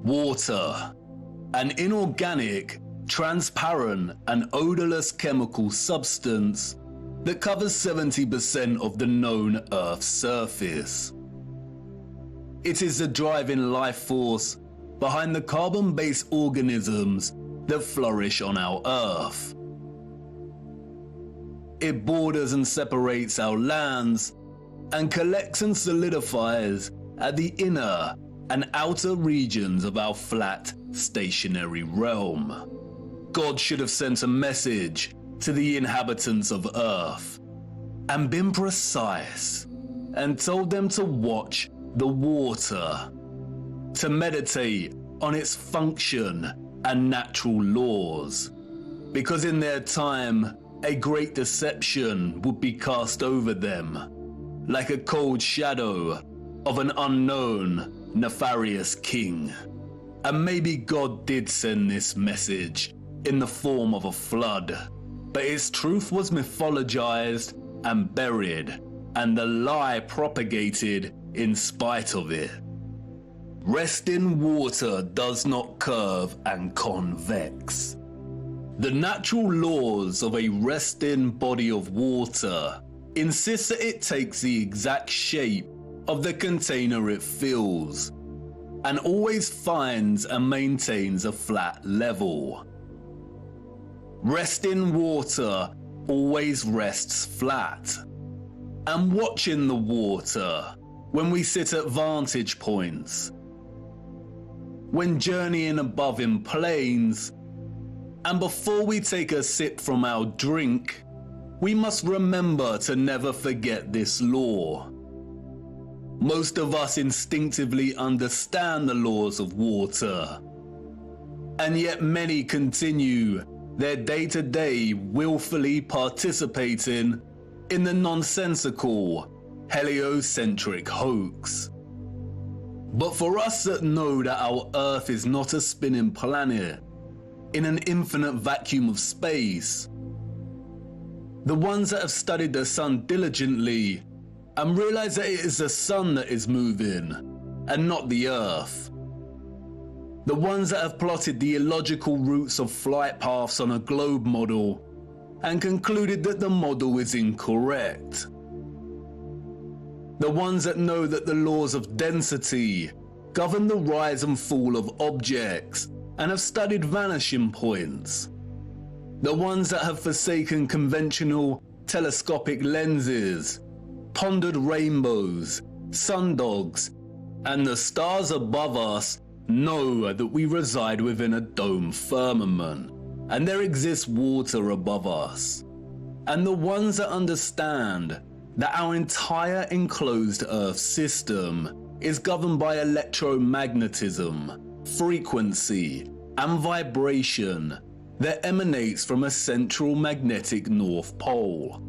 Water, an inorganic, transparent and odorless chemical substance that covers 70% of the known Earth's surface. It is the driving life force behind the carbon-based organisms that flourish on our Earth. It borders and separates our lands and collects and solidifies at the inner and outer regions of our flat, stationary realm. God should have sent a message to the inhabitants of Earth and been precise and told them to watch the water, to meditate on its function and natural laws, because in their time a great deception would be cast over them, like a cold shadow of an unknown, nefarious king. And maybe God did send this message in the form of a flood, but its truth was mythologized and buried, and the lie propagated in spite of it. Resting water does not curve and convex. The natural laws of a resting body of water insist that it takes the exact shape of the container it fills, and always finds and maintains a flat level. Resting water always rests flat. And watching the water when we sit at vantage points, when journeying above in planes, and before we take a sip from our drink, we must remember to never forget this law. Most of us instinctively understand the laws of water, and yet many continue their day-to-day willfully participating in the nonsensical, heliocentric hoax. But for us that know that our Earth is not a spinning planet in an infinite vacuum of space, the ones that have studied the sun diligently and realize that it is the sun that is moving and not the Earth, the ones that have plotted the illogical routes of flight paths on a globe model and concluded that the model is incorrect, the ones that know that the laws of density govern the rise and fall of objects and have studied vanishing points, the ones that have forsaken conventional telescopic lenses, pondered rainbows, sundogs, and the stars above us know that we reside within a dome firmament and there exists water above us, and the ones that understand that our entire enclosed Earth system is governed by electromagnetism, frequency, and vibration that emanates from a central magnetic North Pole.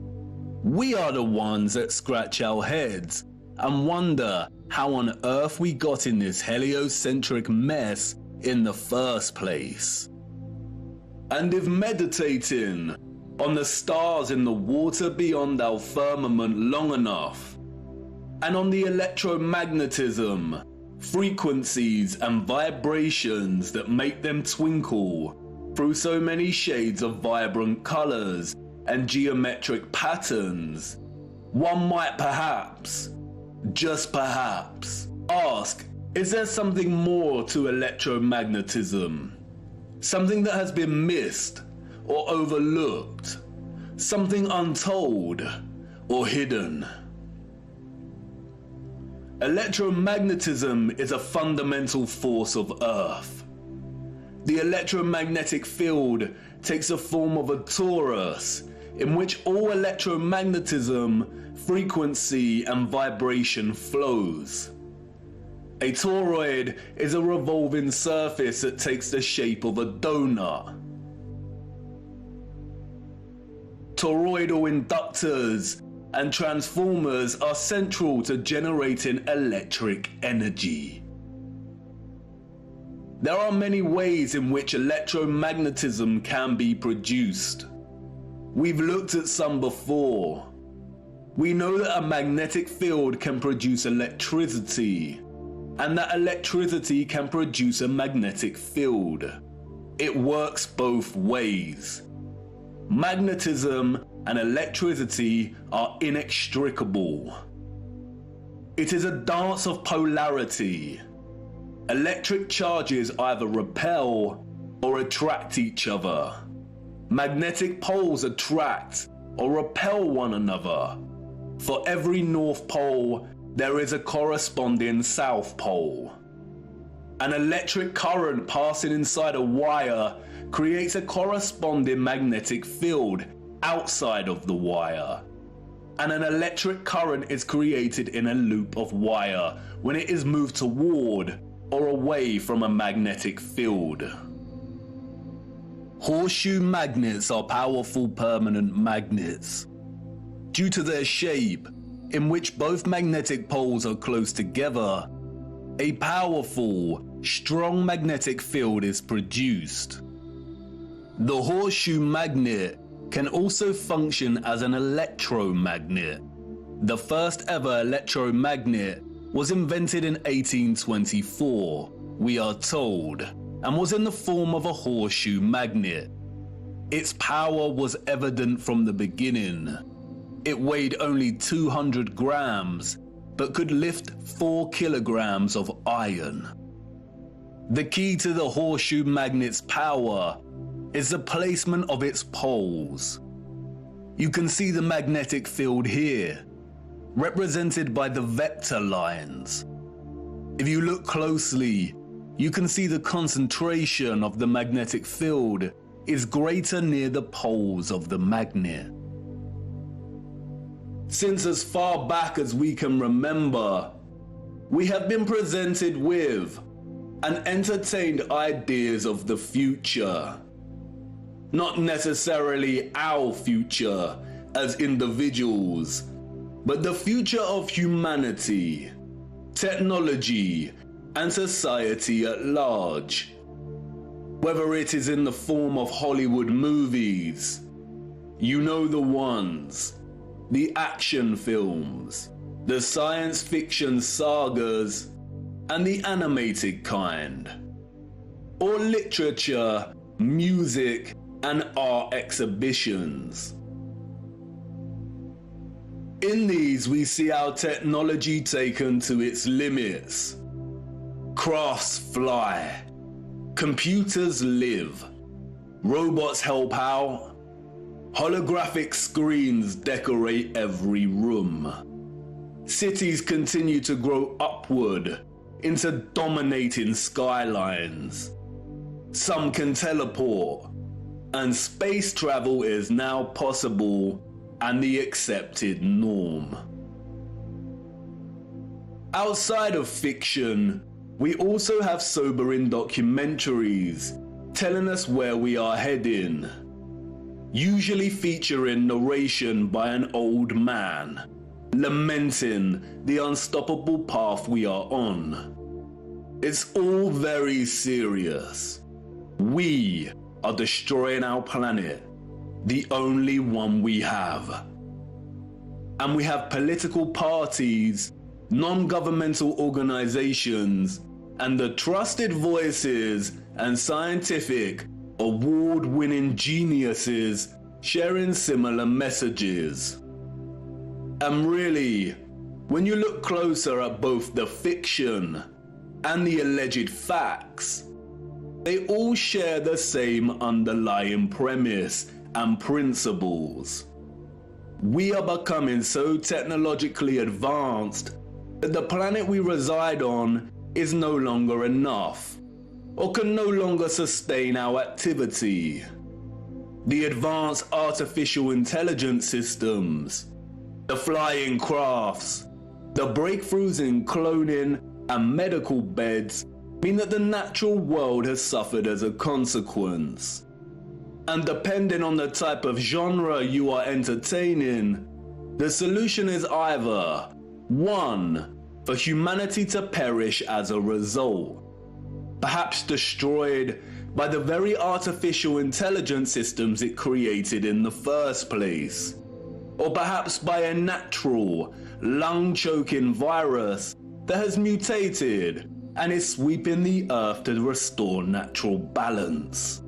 We are the ones that scratch our heads and wonder how on earth we got in this heliocentric mess in the first place. And if meditating on the stars in the water beyond our firmament long enough, and on the electromagnetism, frequencies and vibrations that make them twinkle through so many shades of vibrant colors and geometric patterns, one might perhaps, just perhaps, ask, is there something more to electromagnetism? Something that has been missed or overlooked? Something untold or hidden? Electromagnetism is a fundamental force of Earth. The electromagnetic field takes the form of a torus in which all electromagnetism, frequency, and vibration flows. A toroid is a revolving surface that takes the shape of a donut. Toroidal inductors and transformers are central to generating electric energy. There are many ways in which electromagnetism can be produced. We've looked at some before. We know that a magnetic field can produce electricity, and that electricity can produce a magnetic field. It works both ways. Magnetism and electricity are inextricable. It is a dance of polarity. Electric charges either repel or attract each other. Magnetic poles attract or repel one another. For every North Pole, there is a corresponding South Pole. An electric current passing inside a wire creates a corresponding magnetic field outside of the wire. And an electric current is created in a loop of wire when it is moved toward or away from a magnetic field. Horseshoe magnets are powerful permanent magnets. Due to their shape, in which both magnetic poles are close together, a powerful, strong magnetic field is produced. The horseshoe magnet can also function as an electromagnet. The first ever electromagnet was invented in 1824, we are told, and was in the form of a horseshoe magnet. Its power was evident from the beginning. It weighed only 200 grams, but could lift 4 kilograms of iron. The key to the horseshoe magnet's power is the placement of its poles. You can see the magnetic field here, represented by the vector lines. If you look closely, you can see the concentration of the magnetic field is greater near the poles of the magnet. Since as far back as we can remember, we have been presented with and entertained ideas of the future. Not necessarily our future as individuals, but the future of humanity, technology, and society at large. Whether it is in the form of Hollywood movies, you know the ones, the action films, the science fiction sagas, and the animated kind, or literature, music, and art exhibitions. In these, we see our technology taken to its limits. Crafts fly, computers live, robots help out, holographic screens decorate every room. Cities continue to grow upward into dominating skylines. Some can teleport, and space travel is now possible and the accepted norm. Outside of fiction, we also have sobering documentaries telling us where we are heading, usually featuring narration by an old man, lamenting the unstoppable path we are on. It's all very serious. We are destroying our planet, the only one we have. And we have political parties, non-governmental organizations, and the trusted voices and scientific, award-winning geniuses sharing similar messages. And really, when you look closer at both the fiction and the alleged facts, they all share the same underlying premise and principles. We are becoming so technologically advanced that the planet we reside on is no longer enough, or can no longer sustain our activity. The advanced artificial intelligence systems, the flying crafts, the breakthroughs in cloning and medical beds mean that the natural world has suffered as a consequence. And depending on the type of genre you are entertaining, the solution is either 1. For humanity to perish as a result, perhaps destroyed by the very artificial intelligence systems it created in the first place, or perhaps by a natural, lung-choking virus that has mutated and is sweeping the earth to restore natural balance.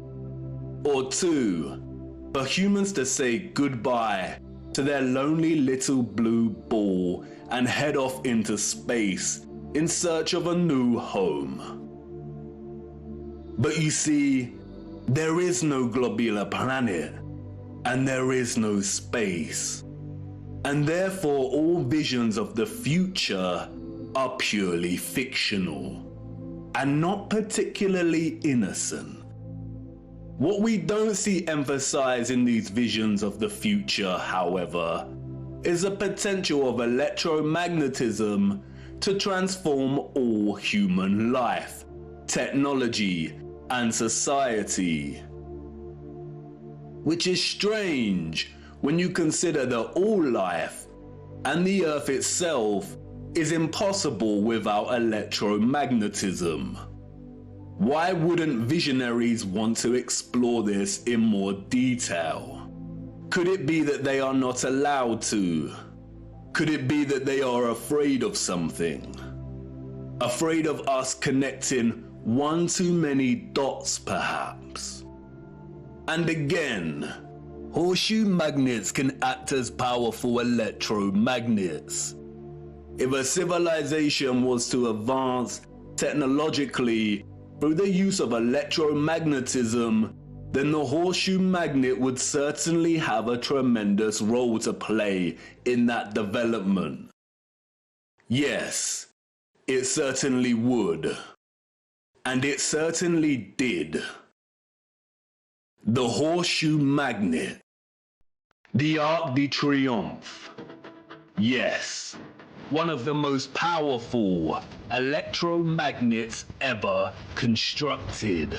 Or 2, for humans to say goodbye to their lonely little blue ball and head off into space in search of a new home. But you see, there is no globular planet, and there is no space, and therefore all visions of the future are purely fictional, and not particularly innocent. What we don't see emphasized in these visions of the future, however, is the potential of electromagnetism to transform all human life, technology, and society. Which is strange when you consider that all life, and the Earth itself, is impossible without electromagnetism. Why wouldn't visionaries want to explore this in more detail? Could it be that they are not allowed to? Could it be that they are afraid of something? Afraid of us connecting one too many dots, perhaps? And again, horseshoe magnets can act as powerful electromagnets. If a civilization was to advance technologically through the use of electromagnetism, then the horseshoe magnet would certainly have a tremendous role to play in that development. Yes, it certainly would. And it certainly did. The horseshoe magnet. The Arc de Triomphe. Yes, one of the most powerful electromagnets ever constructed.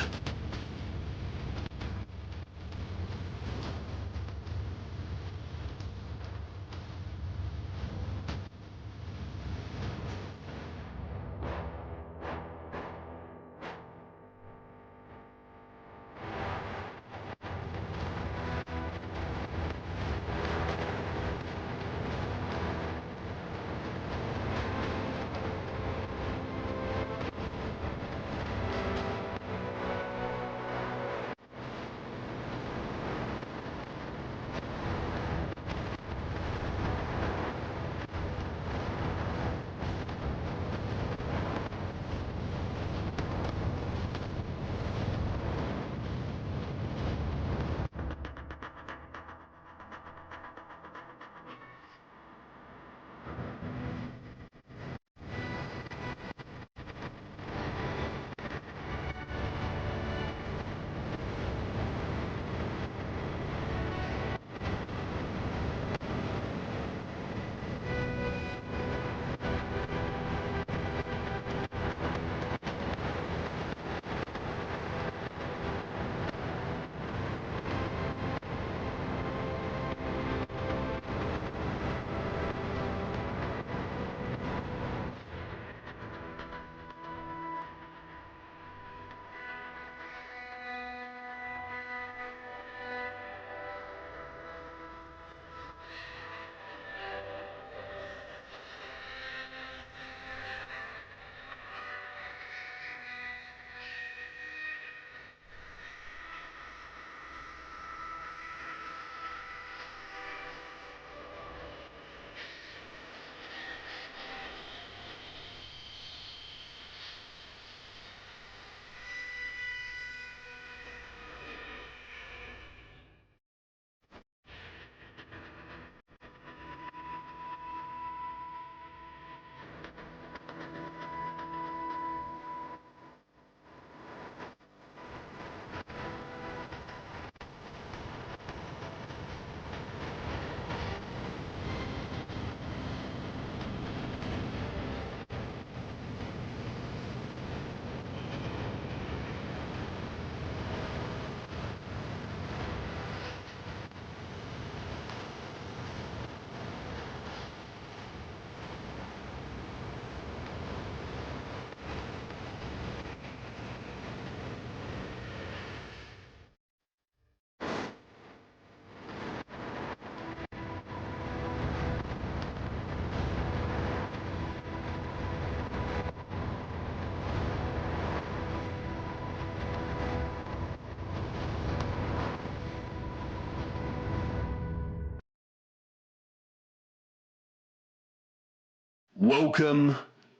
Welcome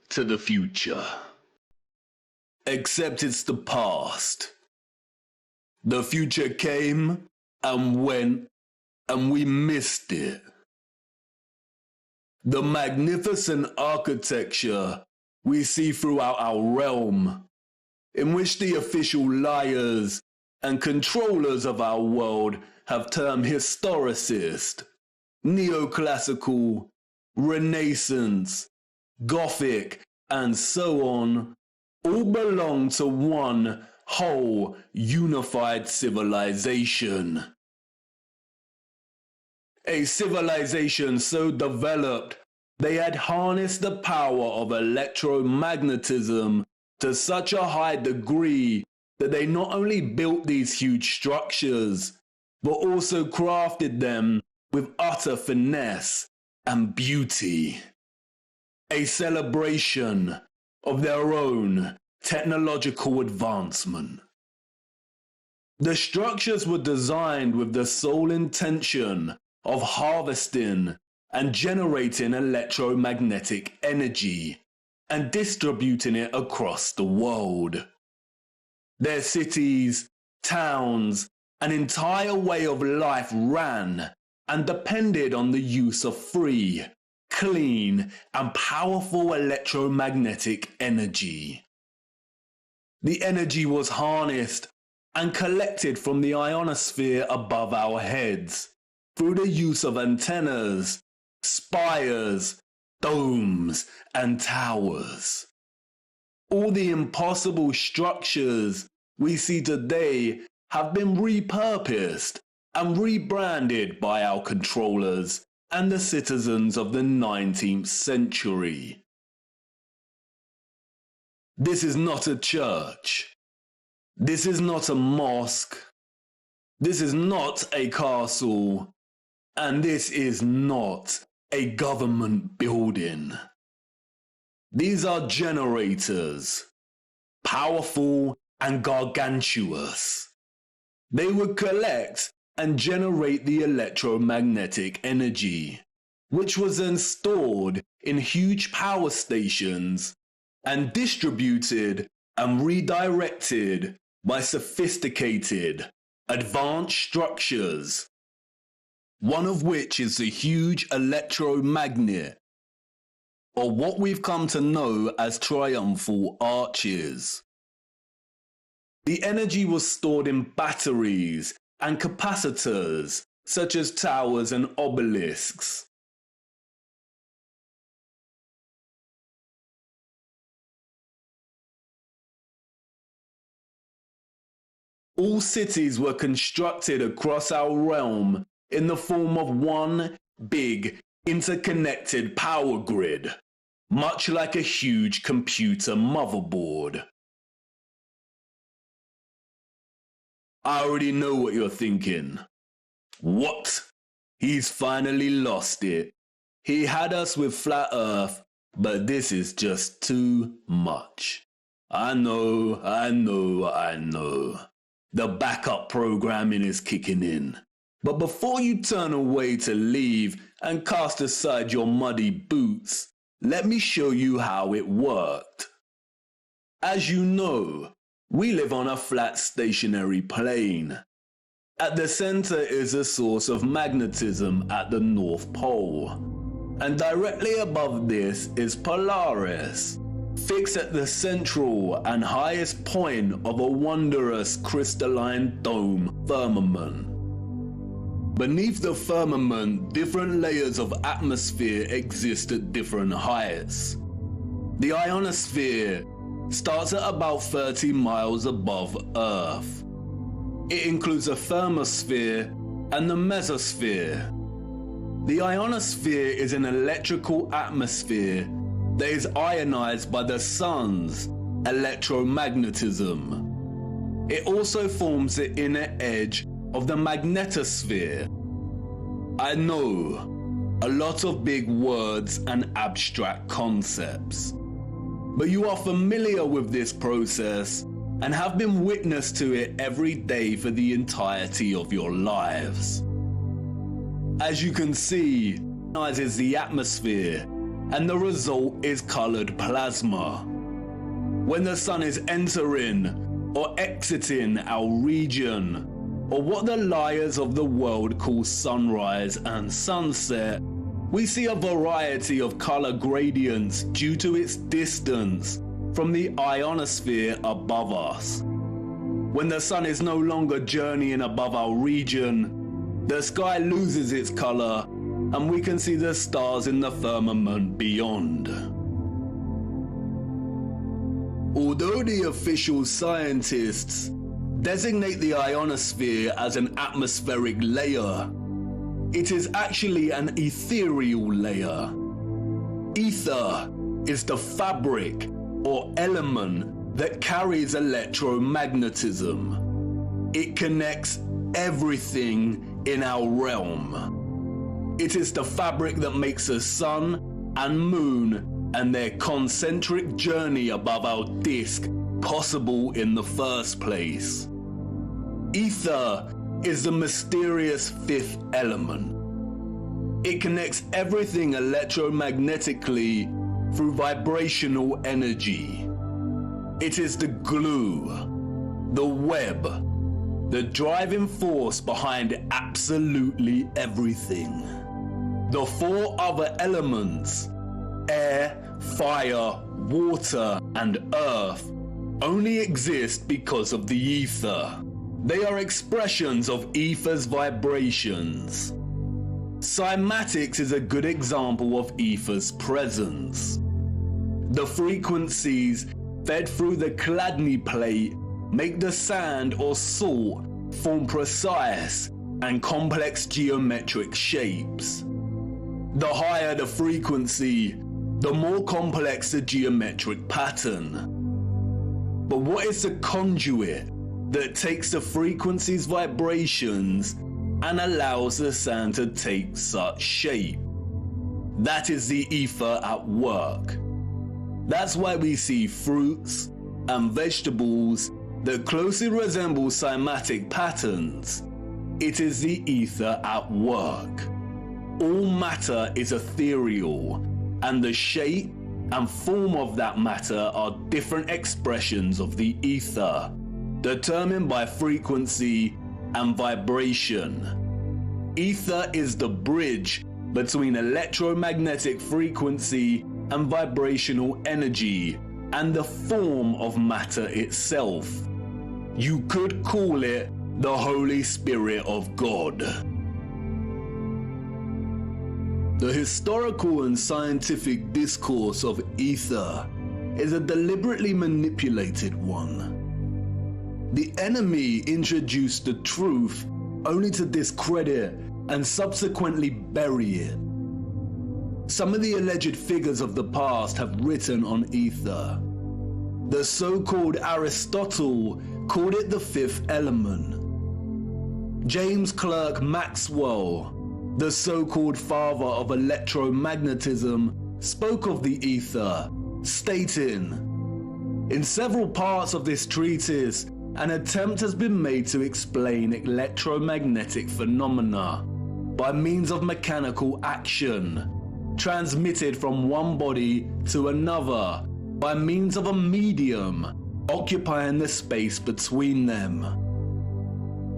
to the future. Except it's the past. The future came and went, and we missed it. The magnificent architecture we see throughout our realm, in which the official liars and controllers of our world have termed historicist, neoclassical, Renaissance, Gothic, and so on, all belong to one whole unified civilization. A civilization so developed they had harnessed the power of electromagnetism to such a high degree that they not only built these huge structures, but also crafted them with utter finesse and beauty. A celebration of their own technological advancement. The structures were designed with the sole intention of harvesting and generating electromagnetic energy and distributing it across the world. Their cities, towns, an entire way of life ran and depended on the use of free, clean, and powerful electromagnetic energy. The energy was harnessed and collected from the ionosphere above our heads through the use of antennas, spires, domes, and towers. All the impossible structures we see today have been repurposed and rebranded by our controllers and the citizens of the 19th century. This is not a church. This is not a mosque. This is not a castle. And this is not a government building. These are generators, powerful and gargantuous. They would collect and generate the electromagnetic energy, which was then stored in huge power stations and distributed and redirected by sophisticated, advanced structures, one of which is the huge electromagnet, or what we've come to know as triumphal arches. The energy was stored in batteries and capacitors, such as towers and obelisks. All cities were constructed across our realm in the form of one big, interconnected power grid, much like a huge computer motherboard. I already know what you're thinking. What? He's finally lost it. He had us with flat Earth, but this is just too much. I know. The backup programming is kicking in. But before you turn away to leave and cast aside your muddy boots, let me show you how it worked. As you know, we live on a flat stationary plane. At the center is a source of magnetism at the North Pole. And directly above this is Polaris, fixed at the central and highest point of a wondrous crystalline dome firmament. Beneath the firmament, different layers of atmosphere exist at different heights. The ionosphere starts at about 30 miles above Earth. It includes a thermosphere and the mesosphere. The ionosphere is an electrical atmosphere that is ionized by the sun's electromagnetism. It also forms the inner edge of the magnetosphere. I know, a lot of big words and abstract concepts, but you are familiar with this process and have been witness to it every day for the entirety of your lives. As you can see, it ionizes the atmosphere and the result is colored plasma. When the sun is entering or exiting our region, or what the liars of the world call sunrise and sunset, we see a variety of color gradients due to its distance from the ionosphere above us. When the sun is no longer journeying above our region, the sky loses its color and we can see the stars in the firmament beyond. Although the official scientists designate the ionosphere as an atmospheric layer, it is actually an ethereal layer. Ether is the fabric or element that carries electromagnetism. It connects everything in our realm. It is the fabric that makes the sun and moon and their concentric journey above our disk possible in the first place. Ether is the mysterious fifth element. It connects everything electromagnetically through vibrational energy. It is the glue, the web, the driving force behind absolutely everything. The four other elements, air, fire, water, and earth, only exist because of the ether. They are expressions of ether's vibrations. Cymatics is a good example of ether's presence. The frequencies fed through the Chladni plate make the sand or salt form precise and complex geometric shapes. The higher the frequency, the more complex the geometric pattern. But what is the conduit that takes the frequency's vibrations and allows the sand to take such shape? That is the ether at work. That's why we see fruits and vegetables that closely resemble cymatic patterns. It is the ether at work. All matter is ethereal, and the shape and form of that matter are different expressions of the ether, determined by frequency and vibration. Ether is the bridge between electromagnetic frequency and vibrational energy and the form of matter itself. You could call it the Holy Spirit of God. The historical and scientific discourse of ether is a deliberately manipulated one. The enemy introduced the truth only to discredit and subsequently bury it. Some of the alleged figures of the past have written on ether. The so-called Aristotle called it the fifth element. James Clerk Maxwell, the so-called father of electromagnetism, spoke of the ether, stating, "In several parts of this treatise, an attempt has been made to explain electromagnetic phenomena by means of mechanical action, transmitted from one body to another by means of a medium occupying the space between them."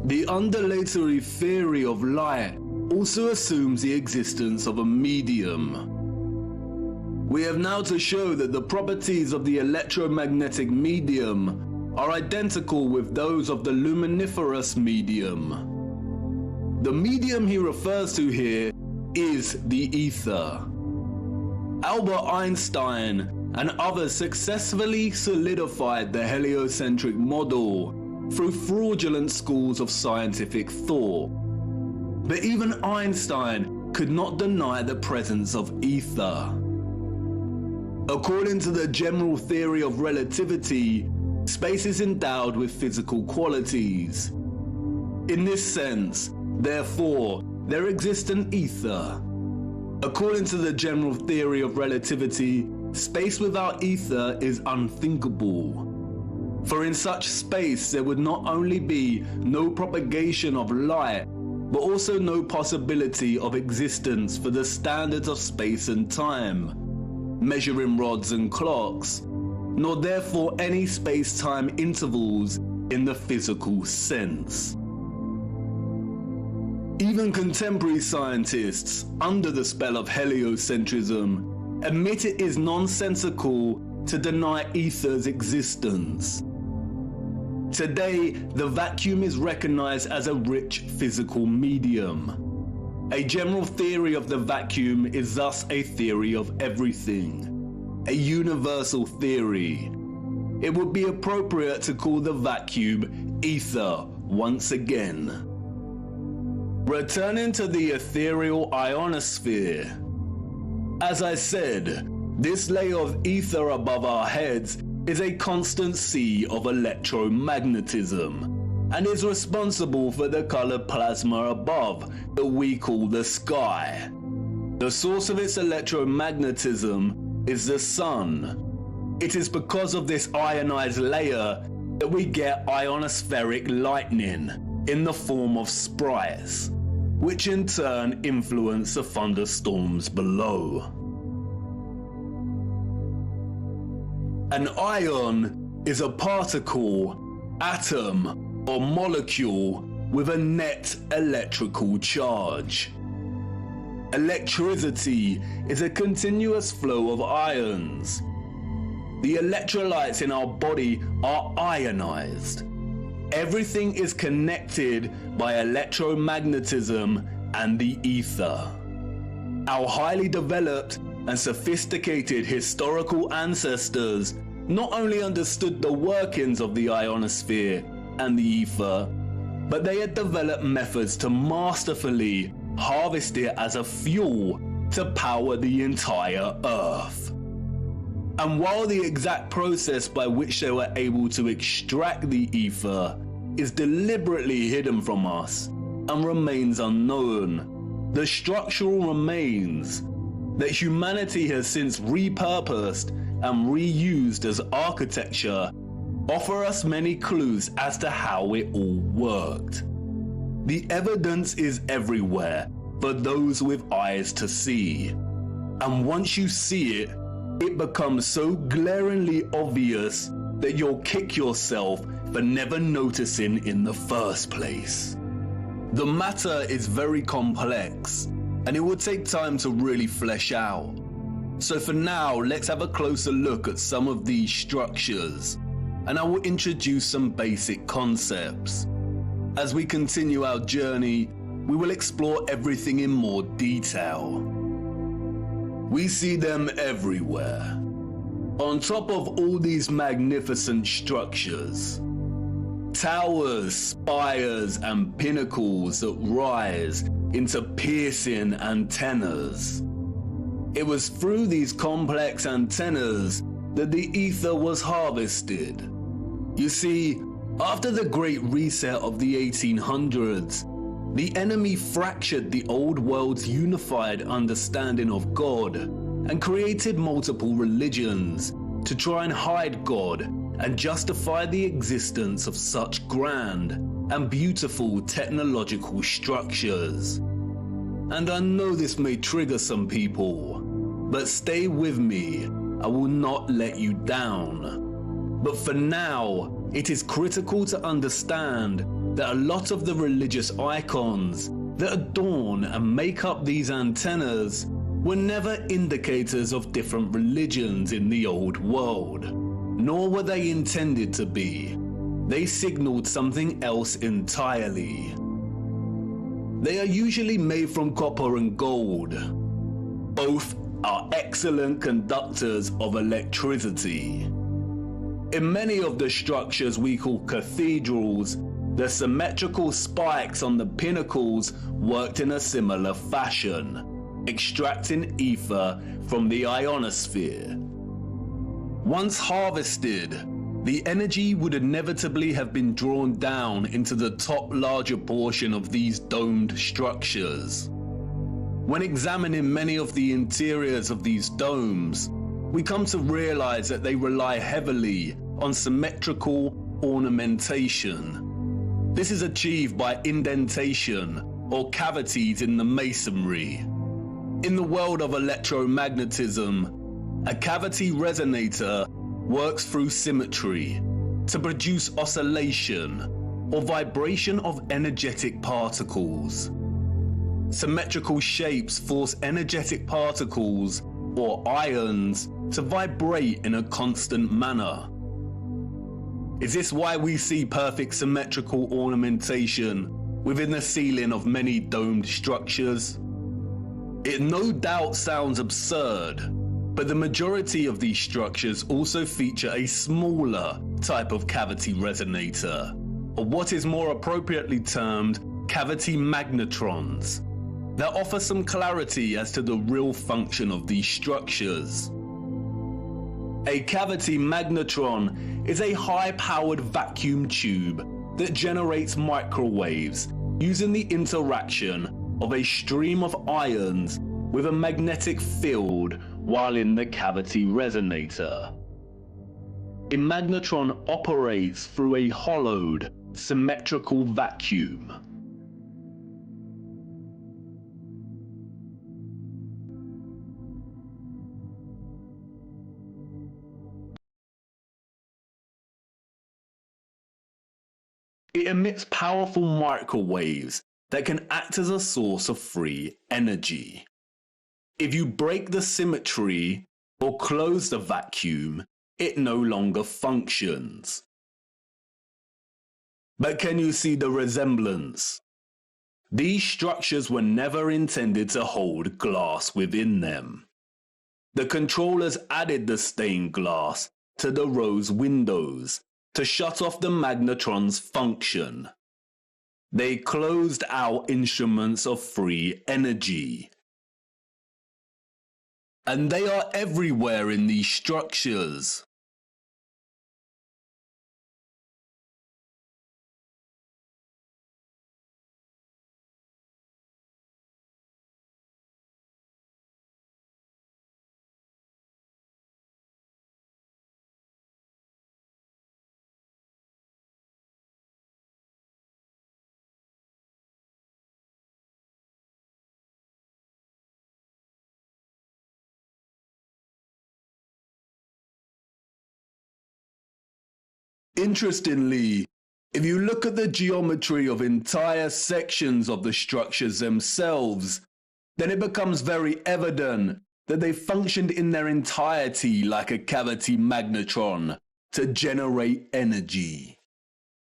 The undulatory theory of light also assumes the existence of a medium. We have now to show that the properties of the electromagnetic medium are identical with those of the luminiferous medium. The medium he refers to here is the ether. Albert Einstein and others successfully solidified the heliocentric model through fraudulent schools of scientific thought. But even Einstein could not deny the presence of ether. According to the general theory of relativity, space is endowed with physical qualities. In this sense, therefore, there exists an ether. According to the general theory of relativity, space without ether is unthinkable. For in such space there would not only be no propagation of light, but also no possibility of existence for the standards of space and time. measuring rods and clocks, nor therefore any space-time intervals in the physical sense. Even contemporary scientists, under the spell of heliocentrism, admit it is nonsensical to deny ether's existence. Today, the vacuum is recognized as a rich physical medium. A general theory of the vacuum is thus a theory of everything, a universal theory. It would be appropriate to call the vacuum ether once again. Returning to the ethereal ionosphere. As I said, this layer of ether above our heads is a constant sea of electromagnetism and is responsible for the colored plasma above that we call the sky. The source of its electromagnetism is the sun. It is because of this ionized layer that we get ionospheric lightning in the form of sprites, which in turn influence the thunderstorms below. An ion is a particle, atom, or molecule with a net electrical charge. Electricity is a continuous flow of ions. The electrolytes in our body are ionized. Everything is connected by electromagnetism and the ether. Our highly developed and sophisticated historical ancestors not only understood the workings of the ionosphere and the ether, but they had developed methods to masterfully harvest it as a fuel to power the entire Earth. And while the exact process by which they were able to extract the ether is deliberately hidden from us and remains unknown, the structural remains that humanity has since repurposed and reused as architecture offer us many clues as to how it all worked. The evidence is everywhere for those with eyes to see, and once you see it, it becomes so glaringly obvious that you'll kick yourself for never noticing in the first place. The matter is very complex, and it would take time to really flesh out. So for now, let's have a closer look at some of these structures, and I will introduce some basic concepts. As we continue our journey, we will explore everything in more detail. We see them everywhere. On top of all these magnificent structures, towers, spires, and pinnacles that rise into piercing antennas. It was through these complex antennas that the ether was harvested. You see, after the Great Reset of the 1800s, the enemy fractured the old world's unified understanding of God and created multiple religions to try and hide God and justify the existence of such grand and beautiful technological structures. And I know this may trigger some people, but stay with me, I will not let you down. But for now, it is critical to understand that a lot of the religious icons that adorn and make up these antennas were never indicators of different religions in the old world, nor were they intended to be. They signaled something else entirely. They are usually made from copper and gold. Both are excellent conductors of electricity. In many of the structures we call cathedrals, the symmetrical spikes on the pinnacles worked in a similar fashion, extracting ether from the ionosphere. Once harvested, the energy would inevitably have been drawn down into the top larger portion of these domed structures. When examining many of the interiors of these domes, we come to realize that they rely heavily on symmetrical ornamentation. This is achieved by indentation or cavities in the masonry. In the world of electromagnetism, A cavity resonator works through symmetry to produce oscillation or vibration of energetic particles. Symmetrical shapes force energetic particles or ions to vibrate in a constant manner. Is this why we see perfect symmetrical ornamentation within the ceiling of many domed structures? It no doubt sounds absurd, but the majority of these structures also feature a smaller type of cavity resonator, or what is more appropriately termed cavity magnetrons, that offer some clarity as to the real function of these structures. A cavity magnetron is a high-powered vacuum tube that generates microwaves using the interaction of a stream of ions with a magnetic field while in the cavity resonator. A magnetron operates through a hollowed, symmetrical vacuum. It emits powerful microwaves that can act as a source of free energy. If you break the symmetry or close the vacuum, it no longer functions. But can you see the resemblance? These structures were never intended to hold glass within them. The controllers added the stained glass to the rose windows to shut off the magnetron's function. They closed out instruments of free energy. And they are everywhere in these structures. Interestingly, if you look at the geometry of entire sections of the structures themselves, then it becomes very evident that they functioned in their entirety like a cavity magnetron to generate energy.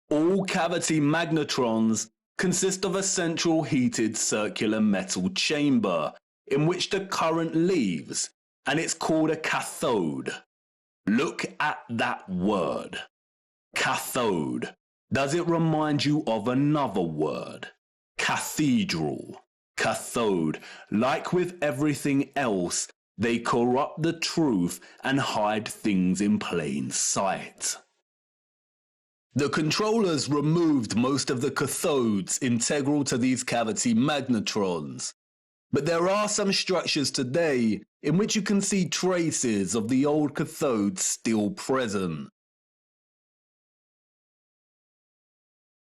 All cavity magnetrons consist of a central heated circular metal chamber in which the current leaves, and it's called a cathode. Look at that word. Cathode. Does it remind you of another word? Cathedral. Cathode. Like with everything else, they corrupt the truth and hide things in plain sight. The controllers removed most of the cathodes integral to these cavity magnetrons, but there are some structures today in which you can see traces of the old cathodes still present.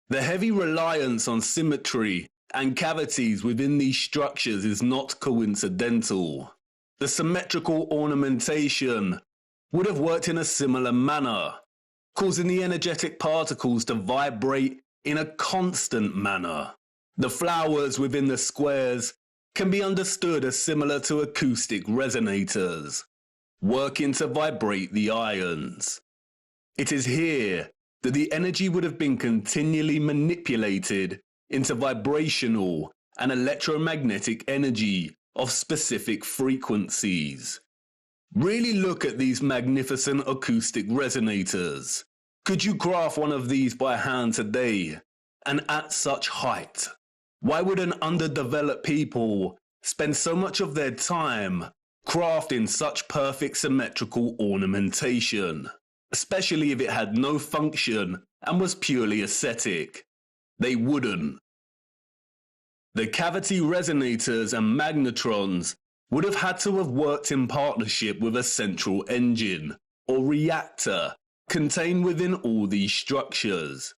The heavy reliance on symmetry and cavities within these structures is not coincidental. The symmetrical ornamentation would have worked in a similar manner, causing the energetic particles to vibrate in a constant manner. The flowers within the squares can be understood as similar to acoustic resonators, working to vibrate the ions. It is here that the energy would have been continually manipulated into vibrational and electromagnetic energy of specific frequencies. Really look at these magnificent acoustic resonators. Could you craft one of these by hand today, and at such height? Why would an underdeveloped people spend so much of their time crafting such perfect symmetrical ornamentation? Especially if it had no function and was purely aesthetic. They wouldn't. The cavity resonators and magnetrons would have had to have worked in partnership with a central engine or reactor contained within all these structures.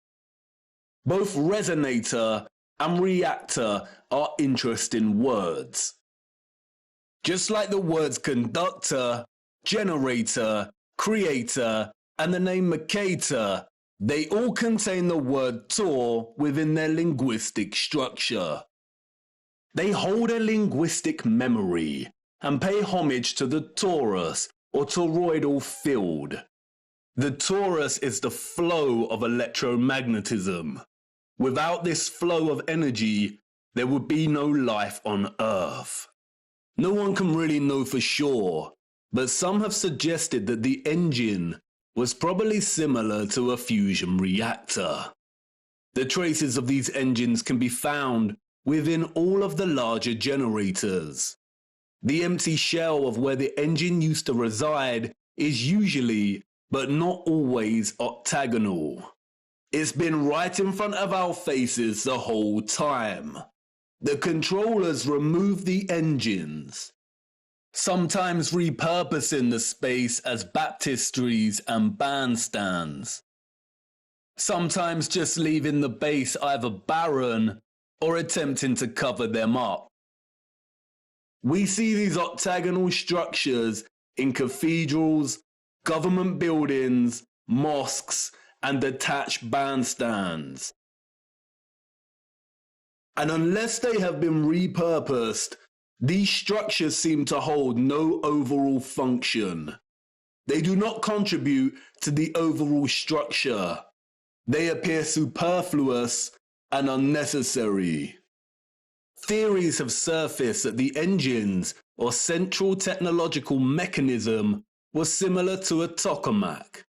Both resonator and reactor are interesting words. Just like the words conductor generator, creator, and the name Mercator, they all contain the word Tor within their linguistic structure. They hold a linguistic memory and pay homage to the torus or toroidal field. The torus is the flow of electromagnetism. Without this flow of energy, there would be no life on Earth. No one can really know for sure, but some have suggested that the engine was probably similar to a fusion reactor. The traces of these engines can be found within all of the larger generators. The empty shell of where the engine used to reside is usually, but not always, octagonal. It's been right in front of our faces the whole time. The controllers remove the engines, sometimes repurposing the space as baptistries and bandstands, sometimes just leaving the base either barren or attempting to cover them up. We see these octagonal structures in cathedrals, government buildings, mosques, and detached bandstands. And unless they have been repurposed, these structures seem to hold no overall function. They do not contribute to the overall structure. They appear superfluous and unnecessary. Theories have surfaced that the engines or central technological mechanism was similar to a tokamak.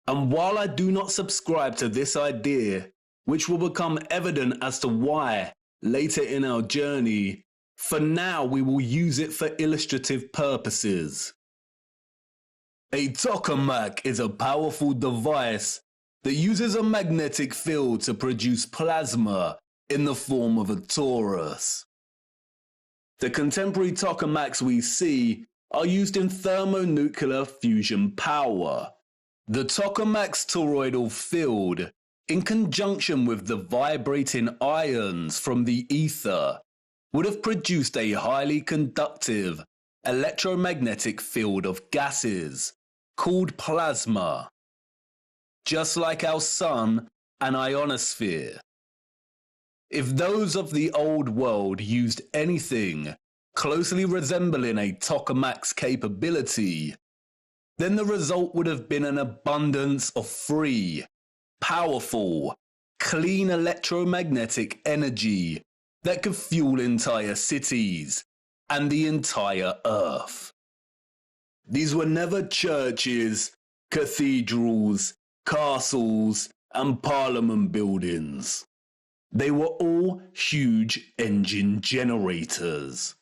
And while I do not subscribe to this idea, which will become evident as to why later in our journey, for now we will use it for illustrative purposes. A tokamak is a powerful device that uses a magnetic field to produce plasma in the form of a torus. The contemporary tokamaks we see are used in thermonuclear fusion power. The tokamak's toroidal field, in conjunction with the vibrating ions from the ether, would have produced a highly conductive electromagnetic field of gases called plasma, just like our sun and ionosphere. If those of the old world used anything closely resembling a tokamak's capability, then the result would have been an abundance of free, powerful, clean electromagnetic energy that could fuel entire cities and the entire Earth. These were never churches, cathedrals, castles, and parliament buildings. They were all huge engine generators.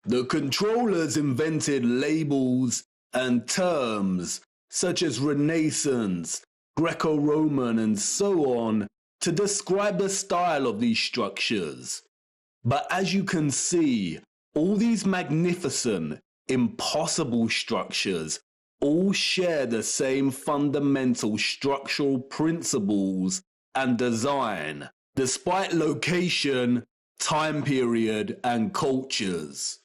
The controllers invented labels and terms such as Renaissance, Greco-Roman, and so on to describe the style of these structures. But as you can see, all these magnificent, impossible structures all share the same fundamental structural principles and design, despite location, time period, and cultures.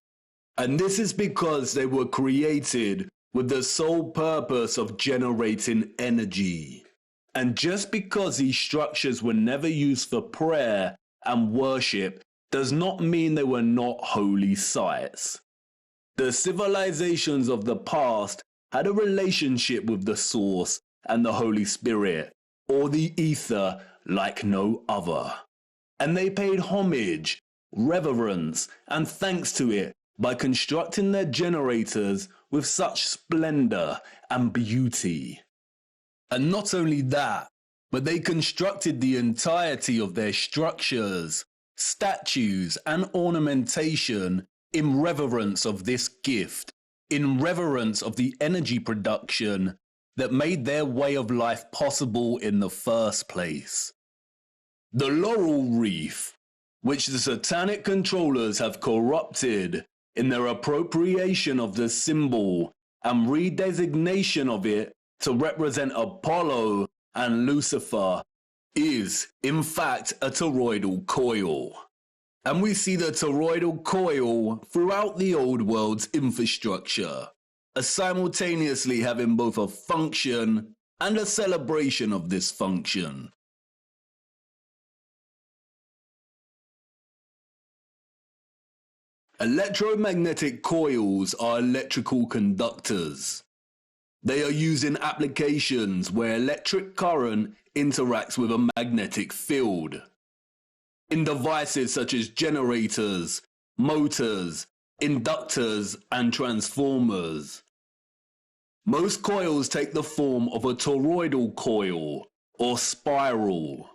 And this is because they were created with the sole purpose of generating energy. And just because these structures were never used for prayer and worship does not mean they were not holy sites. The civilizations of the past had a relationship with the Source and the Holy Spirit, or the ether, like no other. And they paid homage, reverence, and thanks to it by constructing their generators with such splendor and beauty. And not only that, but they constructed the entirety of their structures, statues, and ornamentation in reverence of this gift, in reverence of the energy production that made their way of life possible in the first place. The laurel wreath, which the satanic controllers have corrupted in their appropriation of the symbol and redesignation of it to represent Apollo and Lucifer, is, in fact, a toroidal coil. And we see the toroidal coil throughout the old world's infrastructure, as simultaneously having both a function and a celebration of this function. Electromagnetic coils are electrical conductors. They are used in applications where electric current interacts with a magnetic field. In devices such as generators, motors, inductors, and transformers. Most coils take the form of a toroidal coil or spiral.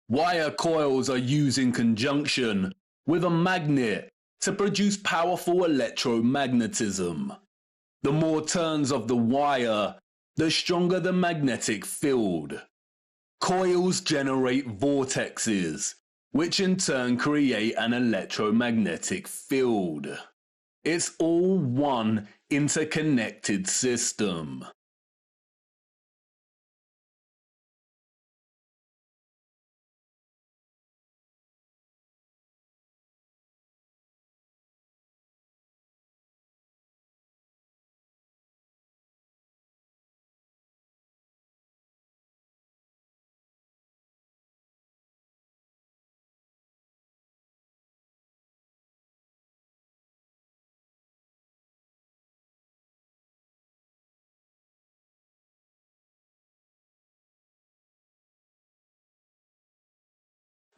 Wire coils are used in conjunction with a magnet to produce powerful electromagnetism. The more turns of the wire, the stronger the magnetic field. Coils generate vortexes, which in turn create an electromagnetic field. It's all one interconnected system.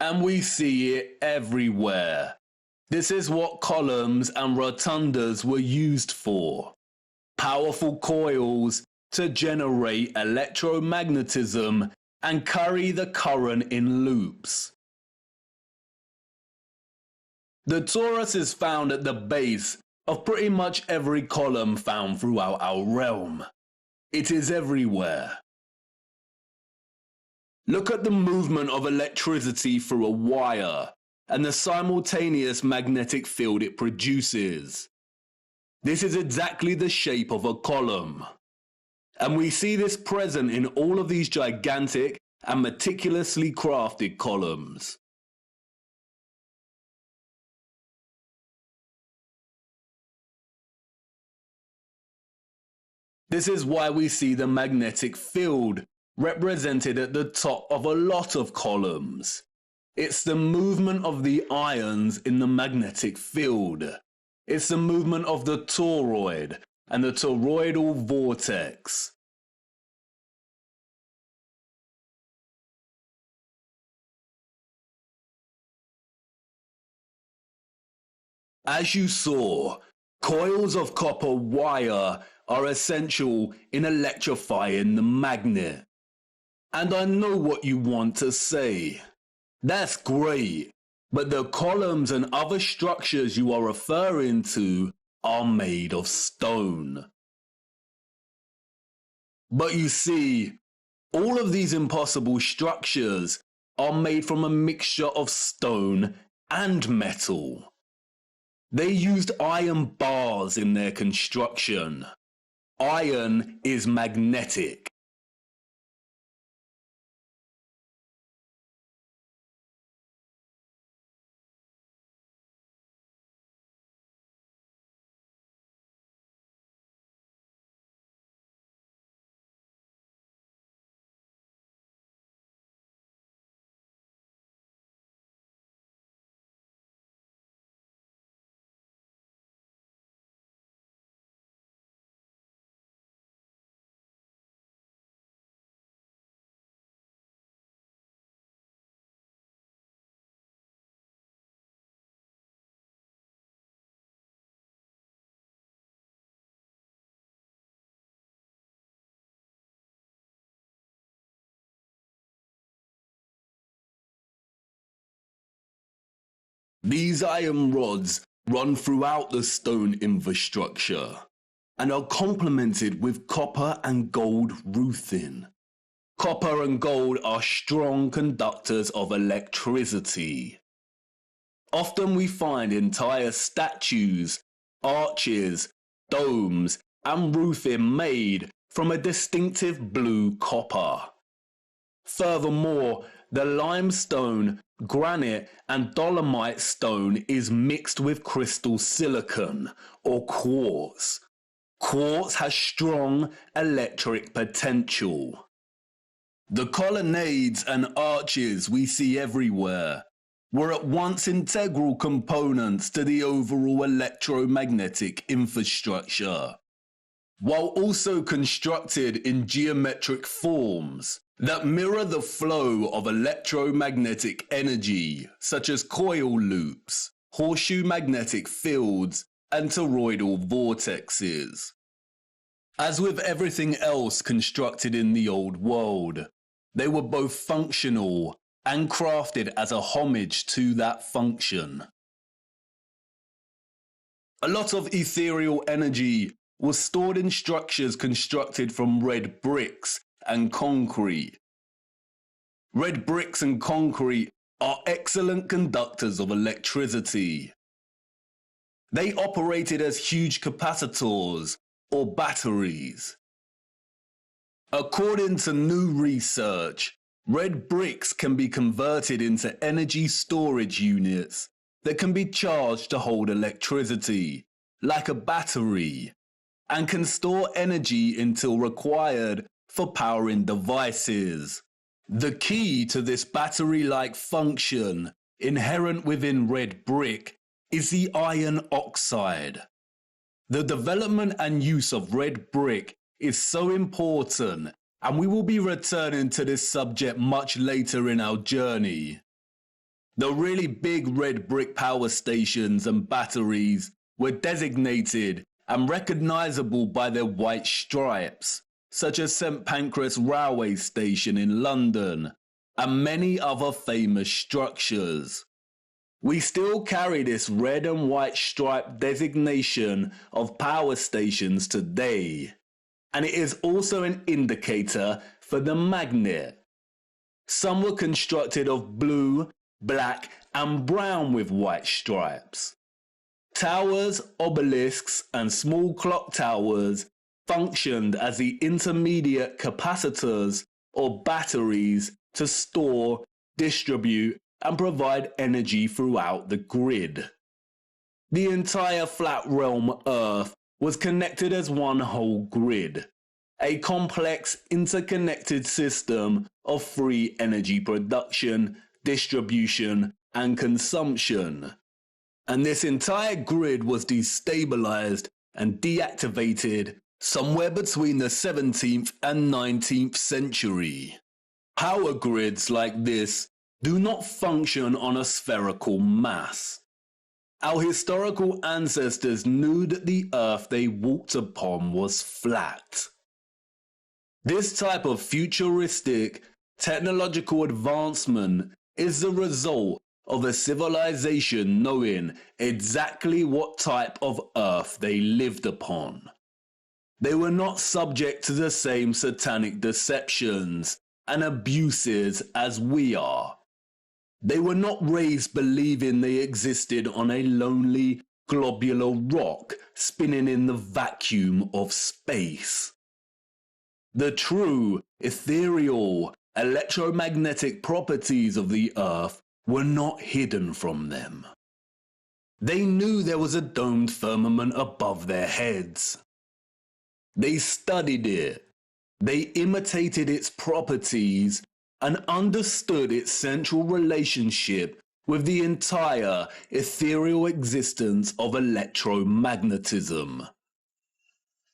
And we see it everywhere. This is what columns and rotundas were used for. Powerful coils to generate electromagnetism and carry the current in loops. The torus is found at the base of pretty much every column found throughout our realm. It is everywhere. Look at the movement of electricity through a wire and the simultaneous magnetic field it produces. This is exactly the shape of a column. And we see this present in all of these gigantic and meticulously crafted columns. This is why we see the magnetic field represented at the top of a lot of columns. It's the movement of the ions in the magnetic field. It's the movement of the toroid and the toroidal vortex. As you saw, coils of copper wire are essential in electrifying the magnet. And I know what you want to say. That's great, but the columns and other structures you are referring to are made of stone. But you see, all of these impossible structures are made from a mixture of stone and metal. They used iron bars in their construction. Iron is magnetic. These iron rods run throughout the stone infrastructure. and are complemented with copper and gold roofing. Copper and gold are strong conductors of electricity. Often we find entire statues, arches, domes, and roofing made from a distinctive blue copper. Furthermore, the limestone, granite, and dolomite stone is mixed with crystal silicon, or quartz. Quartz has strong electric potential. The colonnades and arches we see everywhere were at once integral components to the overall electromagnetic infrastructure, while also constructed in geometric forms that mirror the flow of electromagnetic energy, such as coil loops, horseshoe magnetic fields, and toroidal vortexes. As with everything else constructed in the old world, they were both functional and crafted as a homage to that function. A lot of ethereal energy was stored in structures constructed from red bricks and concrete. Red bricks and concrete are excellent conductors of electricity. They operated as huge capacitors or batteries. According to new research, red bricks can be converted into energy storage units that can be charged to hold electricity, like a battery, and can store energy until required for powering devices. The key to this battery-like function inherent within red brick is the iron oxide. The development and use of red brick is so important, and we will be returning to this subject much later in our journey. The really big red brick power stations and batteries were designated and recognizable by their white stripes, such as St Pancras Railway Station in London, and many other famous structures. We still carry this red and white stripe designation of power stations today, and it is also an indicator for the magnet. Some were constructed of blue, black, and brown with white stripes. Towers, obelisks, and small clock towers functioned as the intermediate capacitors or batteries to store, distribute, and provide energy throughout the grid. The entire flat realm Earth was connected as one whole grid, a complex interconnected system of free energy production, distribution, and consumption. And this entire grid was destabilized and deactivated somewhere between the 17th and 19th century. Power grids like this do not function on a spherical mass. Our historical ancestors knew that the earth they walked upon was flat. This type of futuristic technological advancement is the result of a civilization knowing exactly what type of earth they lived upon. They were not subject to the same satanic deceptions and abuses as we are. They were not raised believing they existed on a lonely, globular rock spinning in the vacuum of space. The true, ethereal, electromagnetic properties of the earth were not hidden from them. They knew there was a domed firmament above their heads. They studied it. They imitated its properties and understood its central relationship with the entire ethereal existence of electromagnetism.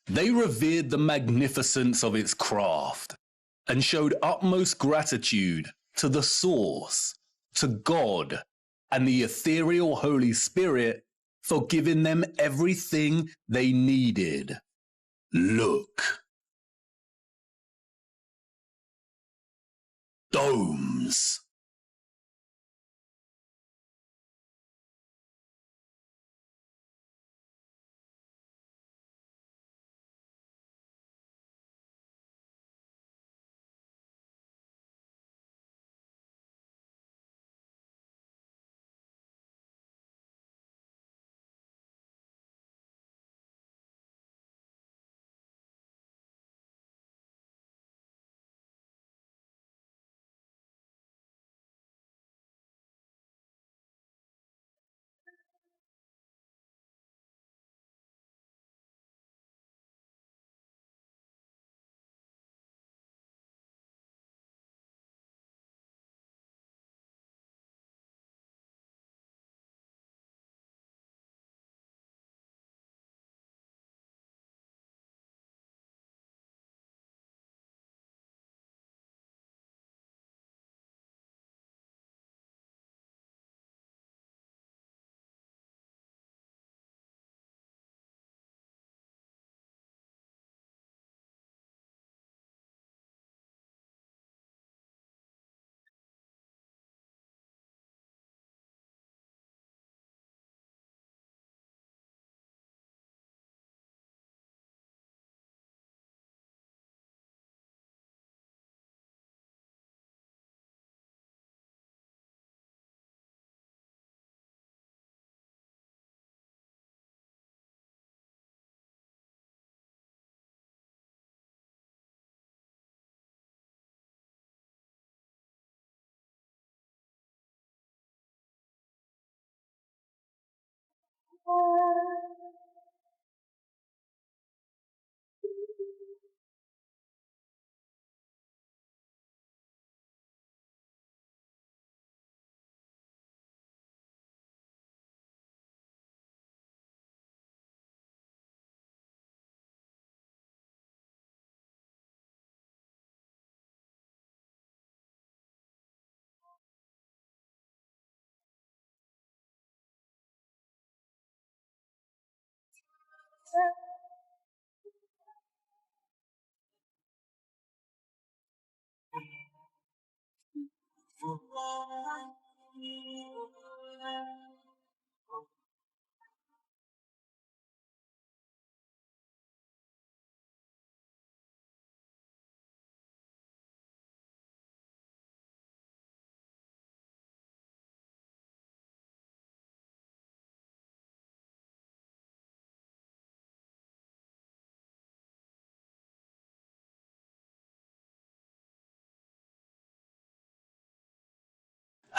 They revered the magnificence of its craft and showed utmost gratitude to the source, to God, and the ethereal Holy Spirit for giving them everything they needed. Look. Domes.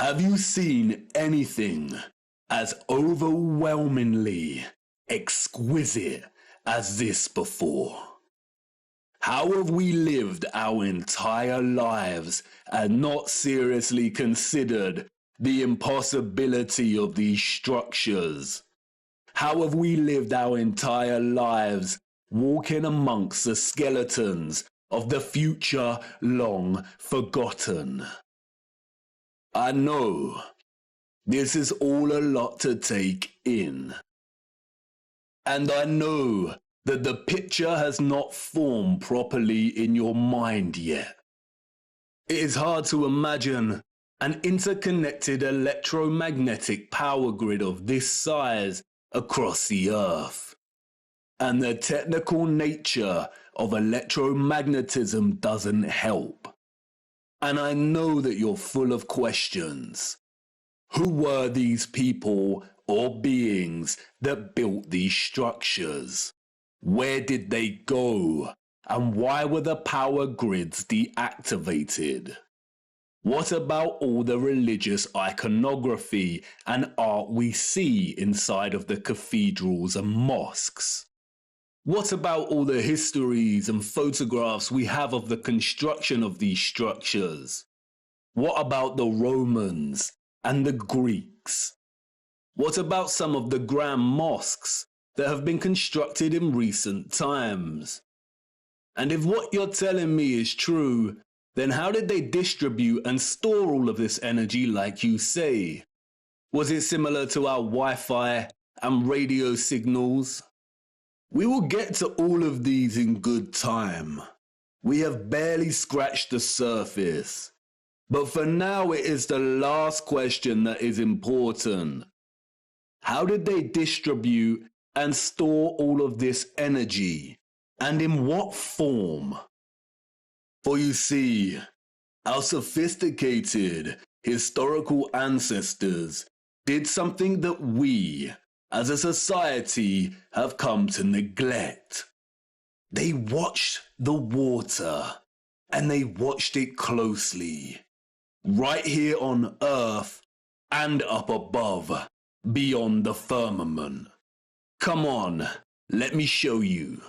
Have you seen anything as overwhelmingly exquisite as this before? How have we lived our entire lives and not seriously considered the impossibility of these structures? How have we lived our entire lives walking amongst the skeletons of the future long forgotten? I know this is all a lot to take in. And I know that the picture has not formed properly in your mind yet. It is hard to imagine an interconnected electromagnetic power grid of this size across the Earth. And the technical nature of electromagnetism doesn't help. And I know that you're full of questions. Who were these people or beings that built these structures? Where did they go? And why were the power grids deactivated? What about all the religious iconography and art we see inside of the cathedrals and mosques? What about all the histories and photographs we have of the construction of these structures? What about the Romans and the Greeks? What about some of the grand mosques that have been constructed in recent times? And if what you're telling me is true, then how did they distribute and store all of this energy like you say? Was it similar to our Wi-Fi and radio signals? We will get to all of these in good time. We have barely scratched the surface. But for now, it is the last question that is important. How did they distribute and store all of this energy? And in what form? For you see, our sophisticated historical ancestors did something that we, as a society, have come to neglect. They watched the water, and they watched it closely, right here on Earth and up above, beyond the firmament. Come on, let me show you.